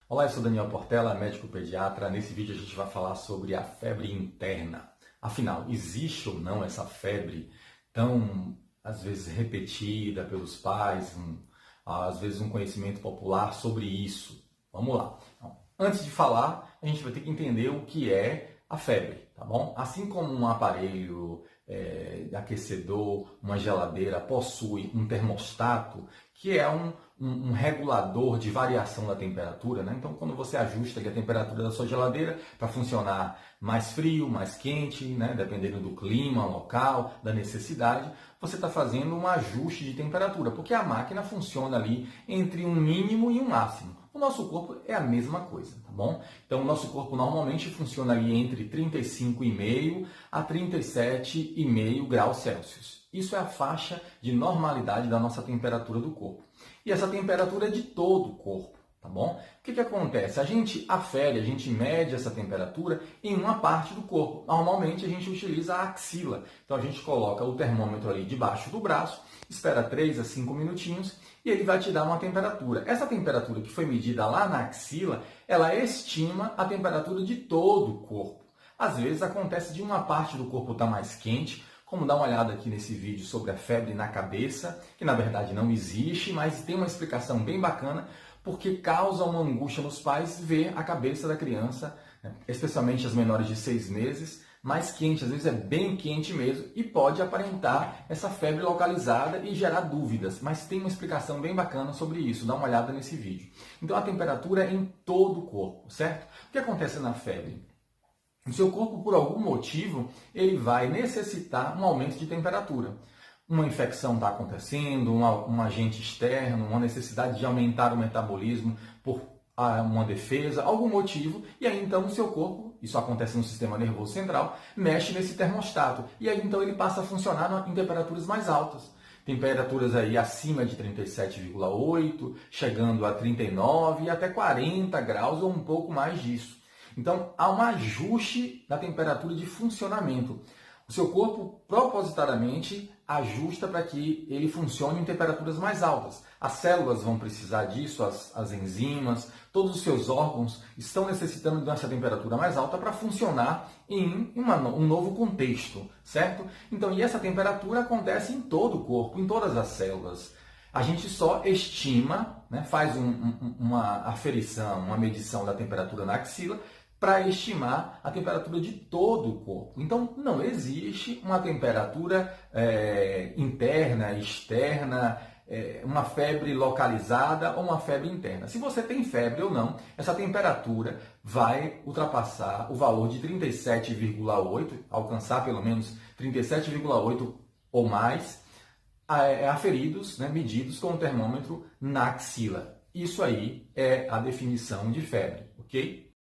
Olá, eu sou Daniel Portela, médico pediatra. Nesse vídeo a gente vai falar sobre a febre interna. Afinal, existe ou não essa febre tão, às vezes, repetida pelos pais, às vezes um conhecimento popular sobre isso? Vamos lá. Então, antes de falar, a gente vai ter que entender o que é a febre, tá bom? Assim como um aparelho aquecedor, uma geladeira possui um termostato, que é um regulador de variação da temperatura, né? Então, quando você ajusta a temperatura da sua geladeira para funcionar mais frio, mais quente, né? Dependendo do clima local, da necessidade, você está fazendo um ajuste de temperatura, porque a máquina funciona ali entre um mínimo e um máximo. O nosso corpo é a mesma coisa, tá bom? Então, o nosso corpo normalmente funciona ali entre 35,5 a 37,5 graus Celsius. Isso é a faixa de normalidade da nossa temperatura do corpo. E essa temperatura é de todo o corpo, tá bom? O que acontece? A gente afere, a gente mede essa temperatura em uma parte do corpo. Normalmente a gente utiliza a axila. Então a gente coloca o termômetro ali debaixo do braço, espera 3 a 5 minutinhos e ele vai te dar uma temperatura. Essa temperatura que foi medida lá na axila, ela estima a temperatura de todo o corpo. Às vezes acontece de uma parte do corpo estar mais quente, como dá uma olhada aqui nesse vídeo sobre a febre na cabeça, que na verdade não existe, mas tem uma explicação bem bacana, porque causa uma angústia nos pais ver a cabeça da criança, né, especialmente as menores de 6 meses, mais quente, às vezes é bem quente mesmo, e pode aparentar essa febre localizada e gerar dúvidas, mas tem uma explicação bem bacana sobre isso, dá uma olhada nesse vídeo. Então a temperatura é em todo o corpo, certo? O que acontece na febre? O seu corpo, por algum motivo, ele vai necessitar um aumento de temperatura. Uma infecção está acontecendo, um agente externo, uma necessidade de aumentar o metabolismo por uma defesa, algum motivo, e aí então o seu corpo, isso acontece no sistema nervoso central, mexe nesse termostato. E aí então ele passa a funcionar em temperaturas mais altas. Temperaturas aí acima de 37,8, chegando a 39 e até 40 graus ou um pouco mais disso. Então, há um ajuste da temperatura de funcionamento. O seu corpo propositadamente ajusta para que ele funcione em temperaturas mais altas. As células vão precisar disso, as enzimas, todos os seus órgãos estão necessitando dessa temperatura mais alta para funcionar em um novo contexto, certo? Então, e essa temperatura acontece em todo o corpo, em todas as células. A gente só estima, né, faz uma aferição, uma medição da temperatura na axila, para estimar a temperatura de todo o corpo. Então, não existe uma temperatura interna, externa, uma febre localizada ou uma febre interna. Se você tem febre ou não, essa temperatura vai ultrapassar o valor de 37,8, alcançar pelo menos 37,8 ou mais, aferidos, né, medidos com o termômetro na axila. Isso aí é a definição de febre, ok?